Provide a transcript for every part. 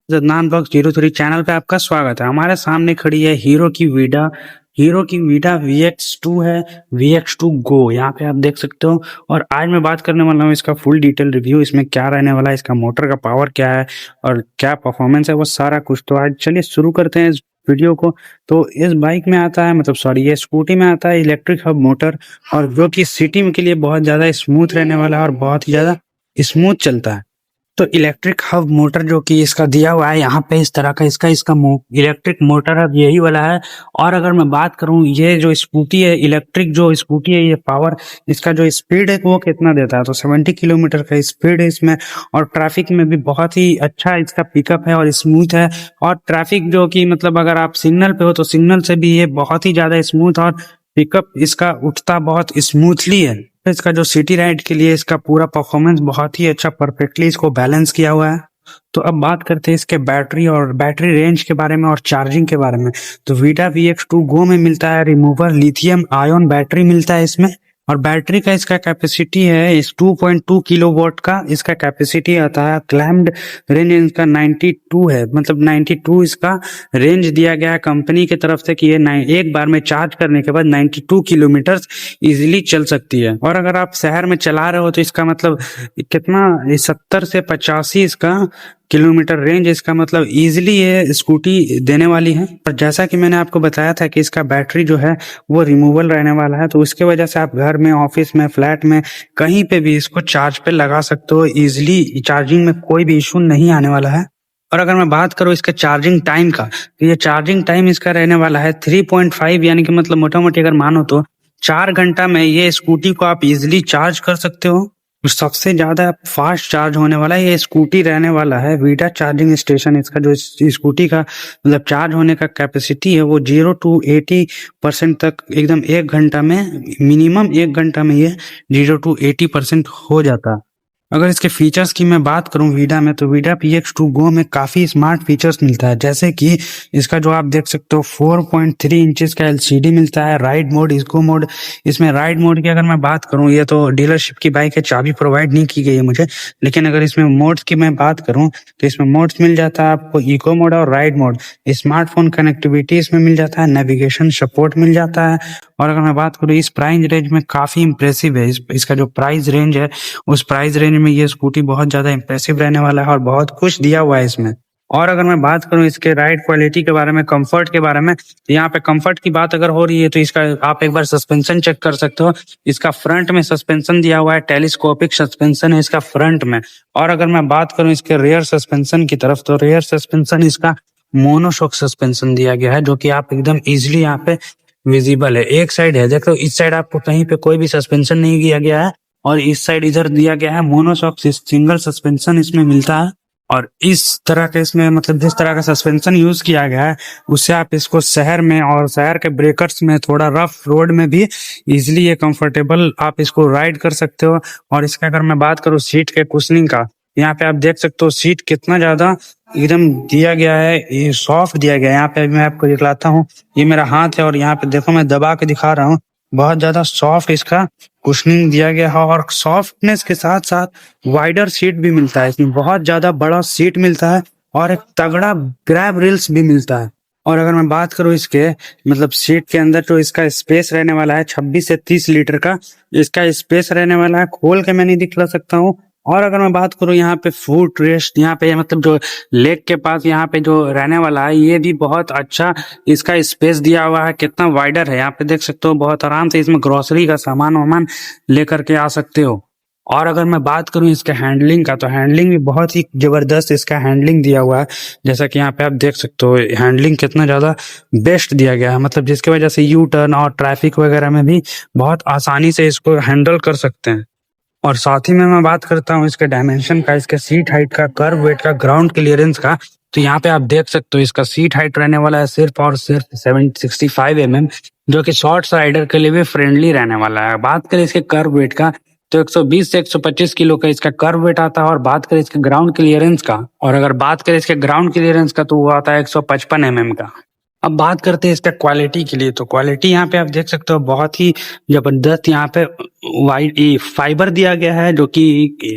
जदनान blog 03 channel पे आपका स्वागत है। हमारे सामने खड़ी है हीरो की वीडा VX2 है, VX2 गो यहाँ पे आप देख सकते हो। और आज मैं बात करने वाला हूँ इसका फुल डिटेल रिव्यू, इसमें क्या रहने वाला है, इसका मोटर का पावर क्या है और क्या परफॉर्मेंस है, वो सारा कुछ। तो आज चलिए शुरू करते हैं इस वीडियो को। तो इस बाइक में आता है, मतलब सॉरी, ये स्कूटी में आता है इलेक्ट्रिक हब मोटर, और जो कि सिटी में के लिए बहुत ज़्यादा स्मूथ रहने वाला है और बहुत ही ज़्यादा स्मूथ चलता है। तो इलेक्ट्रिक हब मोटर जो कि इसका दिया हुआ है यहाँ पे, इस तरह का इसका इसका इलेक्ट्रिक मोटर हब यही वाला है। और अगर मैं बात करूँ, ये जो स्कूटी है, इलेक्ट्रिक जो स्कूटी है, ये पावर, इसका जो स्पीड है वो कितना देता है, तो 70 किलोमीटर का स्पीड है इसमें। और ट्रैफिक में भी बहुत ही अच्छा इसका पिकअप है और स्मूथ है। और ट्रैफिक जो कि मतलब अगर आप सिग्नल पे हो तो सिग्नल से भी ये बहुत ही ज्यादा स्मूथ और पिकअप इसका उठता बहुत स्मूथली है। इसका जो सिटी राइड के लिए इसका पूरा परफॉर्मेंस बहुत ही अच्छा, परफेक्टली इसको बैलेंस किया हुआ है। तो अब बात करते हैं इसके बैटरी और बैटरी रेंज के बारे में और चार्जिंग के बारे में। तो वीडा VX2 गो में मिलता है रिमूवर लिथियम आयन बैटरी मिलता है इसमें। और बैटरी का इसका कैपेसिटी है इस 2.2 किलोवाट का इसका कैपेसिटी आता है। क्लैम्ड रेंज इसका 92 है, मतलब 92 इसका रेंज दिया गया है कंपनी की तरफ से कि ये एक बार में चार्ज करने के बाद 92 किलोमीटर इजीली चल सकती है। और अगर आप शहर में चला रहे हो तो इसका मतलब कितना, 70 से 85 इसका किलोमीटर रेंज इसका मतलब इजीली ये स्कूटी देने वाली है। पर जैसा कि मैंने आपको बताया था कि इसका बैटरी जो है वो रिमूवल रहने वाला है, तो उसके वजह से आप घर में, ऑफिस में, फ्लैट में, कहीं पे भी इसको चार्ज पे लगा सकते हो इजीली। चार्जिंग में कोई भी इशू नहीं आने वाला है। और अगर मैं बात करूँ इसके चार्जिंग टाइम का, तो ये चार्जिंग टाइम इसका रहने वाला है 3.5, यानी कि मतलब मोटा मोटी अगर मानो तो 4 घंटा में ये स्कूटी को आप इजिली चार्ज कर सकते हो। सबसे ज्यादा फास्ट चार्ज होने वाला ये स्कूटी रहने वाला है। वीडा चार्जिंग स्टेशन, इसका जो स्कूटी का मतलब चार्ज होने का कैपेसिटी है वो 0 to 80% तक एकदम 1 घंटा में, मिनिमम 1 घंटा में ये 0 to 80% हो जाता। अगर इसके फीचर्स की मैं बात करूं वीडा में, तो वीडा VX2 गो में काफी स्मार्ट फीचर्स मिलता है। जैसे कि इसका जो आप देख सकते हो 4.3 इंचेस का LCD मिलता है। राइड मोड, इसको मोड, इसमें राइड मोड की अगर मैं बात करूं, ये तो डीलरशिप की बाइक है, चाबी प्रोवाइड नहीं की गई है मुझे, लेकिन अगर इसमें मोड्स की मैं बात करूं तो इसमें मोड्स मिल जाता है आपको, इको मोड और राइड मोड। स्मार्टफोन कनेक्टिविटी इसमें मिल जाता है, नेविगेशन सपोर्ट मिल जाता है। और अगर मैं बात करूं इस प्राइस रेंज में काफी इंप्रेसिव है। इसका जो प्राइस रेंज है, उस प्राइस रेंज में ये स्कूटी बहुत ज्यादा इंप्रेसिव रहने वाला है और बहुत कुछ दिया हुआ है इसमें। और अगर मैं बात करूं इसके राइड क्वालिटी के बारे में, कंफर्ट के बारे में, तो यहाँ पे कंफर्ट की बात अगर हो रही है तो इसका आप एक बार सस्पेंशन चेक कर सकते हो। इसका फ्रंट में सस्पेंशन दिया हुआ है, टेलीस्कोपिक सस्पेंशन है इसका फ्रंट में। और अगर मैं बात करूं इसके रेयर सस्पेंशन की तरफ, तो रेयर सस्पेंशन इसका मोनोशॉक सस्पेंशन दिया गया है, जो कि आप एकदम इजिली यहाँ पे विजिबल है। एक साइड है, देखो इस साइड आपको कहीं पे कोई भी सस्पेंशन नहीं दिया गया है, और इस साइड इधर दिया गया है मोनोशॉक सिंगल सस्पेंशन इसमें मिलता है। और इस तरह के इसमें मतलब जिस तरह का सस्पेंशन यूज किया गया है, उससे आप इसको शहर में और शहर के ब्रेकर्स में, थोड़ा रफ रोड में भी इजिली ये कंफर्टेबल आप इसको राइड कर सकते हो। और इसका अगर मैं बात करूँ सीट के कुशनिंग का, यहाँ पे आप देख सकते हो सीट कितना ज्यादा एकदम दिया गया है, ये सॉफ्ट दिया गया है। यहाँ पे मैं आपको दिखलाता हूँ, ये मेरा हाथ है और यहाँ पे देखो मैं दबा के दिखा रहा हूँ, बहुत ज्यादा सॉफ्ट इसका कुशनिंग दिया गया है। और सॉफ्टनेस के साथ साथ वाइडर सीट भी मिलता है इसमें, बहुत ज्यादा बड़ा सीट मिलता है और एक तगड़ा ग्रैब रिल्स भी मिलता है। और अगर मैं बात करूँ इसके मतलब सीट के अंदर, तो इसका स्पेस रहने वाला है 26 से 30 लीटर का इसका स्पेस रहने वाला है। खोल के मैं नहीं दिखला सकता हूँ। और अगर मैं बात करूँ यहाँ पे फुट रेस्ट, यहाँ पे मतलब जो लेग के पास यहाँ पे जो रहने वाला है, ये भी बहुत अच्छा इसका स्पेस दिया हुआ है। कितना वाइडर है, यहाँ पे देख सकते हो, बहुत आराम से इसमें ग्रोसरी का सामान वामान लेकर के आ सकते हो। और अगर मैं बात करूं इसके हैंडलिंग का, तो हैंडलिंग भी बहुत ही जबरदस्त इसका हैंडलिंग दिया हुआ है। जैसा कि यहाँ पे आप देख सकते हो, हैंडलिंग कितना ज्यादा बेस्ट दिया गया है, मतलब जिसकी वजह से यू टर्न और ट्रैफिक वगैरह में भी बहुत आसानी से इसको हैंडल कर सकते हैं। और साथ ही में मैं बात करता हूँ इसके डायमेंशन का, इसके सीट हाइट का, कर्व वेट का, ग्राउंड क्लियरेंस का, तो यहाँ पे आप देख सकते हो इसका सीट हाइट रहने वाला है सिर्फ और सिर्फ 765 mm, जो कि शॉर्ट राइडर के लिए भी फ्रेंडली रहने वाला है। बात करें इसके कर्व वेट का, तो 120 से 125 किलो का इसका कर्व वेट आता है। और बात करें इसके ग्राउंड क्लियरेंस का, और अगर बात करें इसके ग्राउंड क्लियरेंस का, तो वो आता है 155 mm का। अब बात करते हैं इसका क्वालिटी के लिए, तो क्वालिटी यहाँ पे आप देख सकते हो बहुत ही जबरदस्त। यहाँ पे वाइट फाइबर दिया गया है जो कि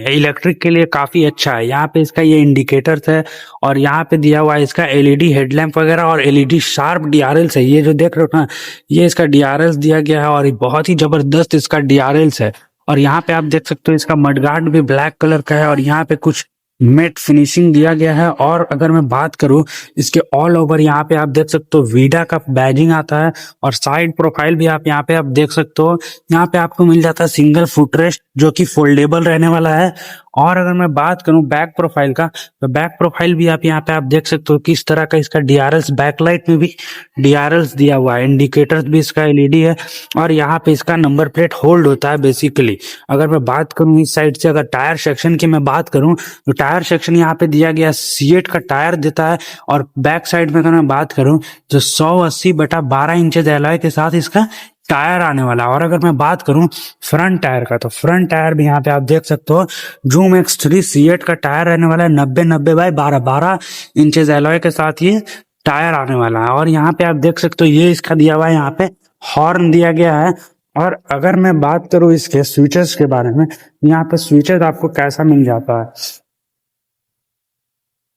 इलेक्ट्रिक के लिए काफी अच्छा है। यहाँ पे इसका ये इंडिकेटर्स है और यहाँ पे दिया हुआ है इसका एलईडी हेडलैम्प वगैरह और एलईडी शार्प डीआरएल्स है। ये जो देख रहे हो ना, ये इसका डीआरएल्स दिया गया है और ये बहुत ही जबरदस्त इसका डीआरएल्स है। और यहाँ पे आप देख सकते हो इसका मडगार्ड भी ब्लैक कलर का है और यहाँ पे कुछ मेट फिनिशिंग दिया गया है। और अगर मैं बात करूं इसके ऑल ओवर, यहाँ पे आप देख सकते हो वीडा का बैजिंग आता है और साइड प्रोफाइल भी आप यहाँ पे आप देख सकते हो। यहाँ पे आपको मिल जाता है सिंगल फुटरेस्ट जो कि फोल्डेबल रहने वाला है। और अगर मैं बात करूं बैक प्रोफाइल का, तो बैक प्रोफाइल भी आप यहाँ पे आप देख सकते हो किस तरह का इसका डीआरएल्स, बैकलाइट में भी डीआरएल्स दिया हुआ है, इंडिकेटर्स भी इसका एलईडी है और यहाँ पे इसका नंबर प्लेट होल्ड होता है बेसिकली। अगर मैं बात करूं इस साइड से, अगर टायर सेक्शन की मैं बात करूं, तो टायर सेक्शन यहाँ पे दिया गया सीएट का टायर देता है। और बैक साइड में अगर मैं बात करूं तो 180/12 इंच एलॉय के साथ इसका टायर आने वाला है। और अगर मैं बात करूं फ्रंट टायर का, तो फ्रंट टायर भी यहाँ पे आप देख सकते हो जूम X3 सीएट का टायर रहने वाला है। 90/90/12 इंचेस एलॉय के साथ ये टायर आने वाला है। और यहाँ पे आप देख सकते हो ये इसका दिया हुआ है, यहाँ पे हॉर्न दिया गया है। और अगर मैं बात करूं इसके स्विचेस के बारे में, यहाँ पे स्विचेस आपको कैसा मिल जाता है,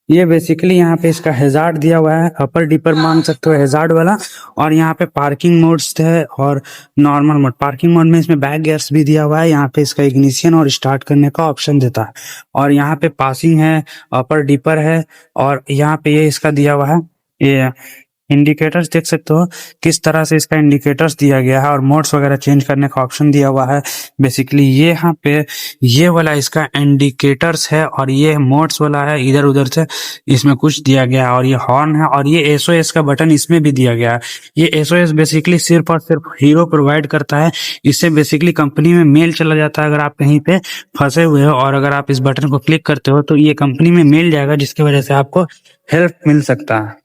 ये बेसिकली यहाँ पे इसका हैजार्ड दिया हुआ है, अपर डिपर मान सकते हो हैजार्ड वाला। और यहाँ पे पार्किंग मोड्स है और नॉर्मल मोड। पार्किंग मोड में इसमें बैक गियर्स भी दिया हुआ है। यहाँ पे इसका इग्निशन और स्टार्ट करने का ऑप्शन देता है। और यहाँ पे पासिंग है, अपर डिपर है और यहाँ पे ये इसका दिया हुआ है, ये इंडिकेटर्स देख सकते हो किस तरह से इसका इंडिकेटर्स दिया गया है और मोड्स वगैरह चेंज करने का ऑप्शन दिया हुआ है। बेसिकली ये यहाँ पे ये वाला इसका इंडिकेटर्स है और ये मोड्स वाला है, इधर उधर से इसमें कुछ दिया गया है। और ये हॉर्न है और ये एसओएस का बटन इसमें भी दिया गया है। ये एसओएस बेसिकली सिर्फ और सिर्फ हीरो प्रोवाइड करता है। इससे बेसिकली कंपनी में मेल चला जाता है अगर आप कहीं पे फंसे हुए हो, और अगर आप इस बटन को क्लिक करते हो तो ये कंपनी में मेल जाएगा, जिसकी वजह से आपको हेल्प मिल सकता है।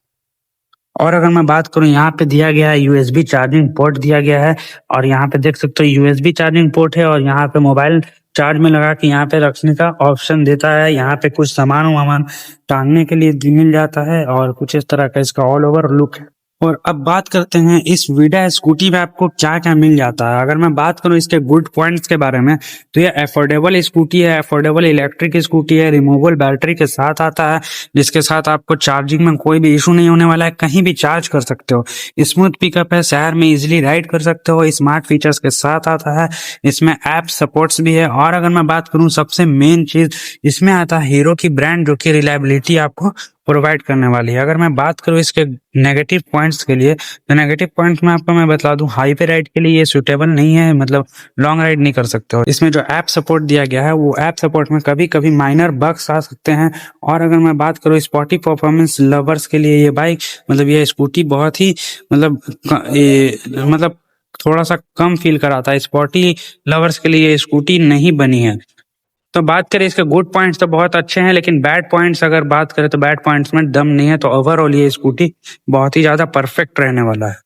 और अगर मैं बात करूं, यहाँ पे दिया गया है यूएसबी चार्जिंग पोर्ट दिया गया है और यहाँ पे देख सकते हो यूएसबी चार्जिंग पोर्ट है। और यहाँ पे मोबाइल चार्ज में लगा के यहाँ पे रखने का ऑप्शन देता है। यहाँ पे कुछ सामान वामान टांगने के लिए मिल जाता है और कुछ इस तरह का इसका ऑल ओवर लुक है। और अब बात करते हैं इस वीडा स्कूटी में आपको क्या क्या मिल जाता है। अगर मैं बात करूं इसके गुड पॉइंट्स के बारे में, तो ये अफोर्डेबल स्कूटी है, अफोर्डेबल इलेक्ट्रिक स्कूटी है, रिमूवेबल बैटरी के साथ आता है, जिसके साथ आपको चार्जिंग में कोई भी इशू नहीं होने वाला है, कहीं भी चार्ज कर सकते हो। स्मूथ पिकअप है, शहर में इजिली राइड कर सकते हो, स्मार्ट फीचर्स के साथ आता है, इसमें ऐप सपोर्ट्स भी है। और अगर मैं बात करूं सबसे मेन चीज, इसमें आता है हीरो की ब्रांड जो कि रिलायबिलिटी आपको प्रोवाइड करने वाली है। अगर मैं बात करूं इसके नेगेटिव पॉइंट्स के लिए, तो नेगेटिव पॉइंट्स में आपको मैं बता दूं, हाईवे राइड के लिए ये सूटेबल नहीं है, मतलब लॉन्ग राइड नहीं कर सकते हो। इसमें जो ऐप सपोर्ट दिया गया है, वो ऐप सपोर्ट में कभी कभी माइनर बग्स आ सकते हैं। और अगर मैं बात करूं स्पोर्टी परफॉर्मेंस लवर्स के लिए, ये बाइक मतलब ये स्कूटी बहुत ही मतलब थोड़ा सा कम फील कराता है। स्पोर्टी लवर्स के लिए ये स्कूटी नहीं बनी है। तो बात करें इसके गुड पॉइंट्स तो बहुत अच्छे हैं, लेकिन बैड पॉइंट्स अगर बात करें तो बैड पॉइंट्स में दम नहीं है। तो ओवरऑल ये स्कूटी बहुत ही ज्यादा परफेक्ट रहने वाला है।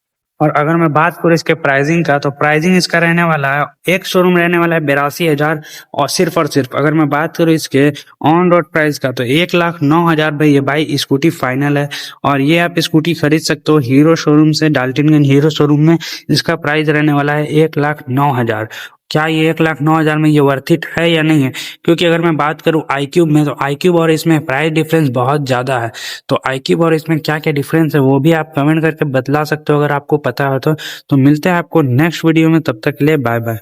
और अगर मैं बात करूँ इसके प्राइसिंग का, तो प्राइसिंग इसका रहने वाला है, एक शोरूम रहने वाला है 82,000 और सिर्फ अगर मैं बात करूँ इसके ऑन रोड प्राइस का, तो 1,09,000 में ये बाइक स्कूटी फाइनल है। और ये आप स्कूटी खरीद सकते हो हीरो शोरूम से, डाल्टनगंज हीरो शोरूम में। इसका प्राइस रहने वाला है 1,09,000। क्या ये 1,09,000 में ये वर्थ इट है या नहीं है? क्योंकि अगर मैं बात करूं iQube में, तो iQube और इसमें प्राइस डिफरेंस बहुत ज्यादा है। तो iQube और इसमें क्या क्या डिफरेंस है वो भी आप कमेंट करके बतला सकते हो अगर आपको पता हो तो मिलते हैं आपको नेक्स्ट वीडियो में, तब तक के लिए बाय बाय।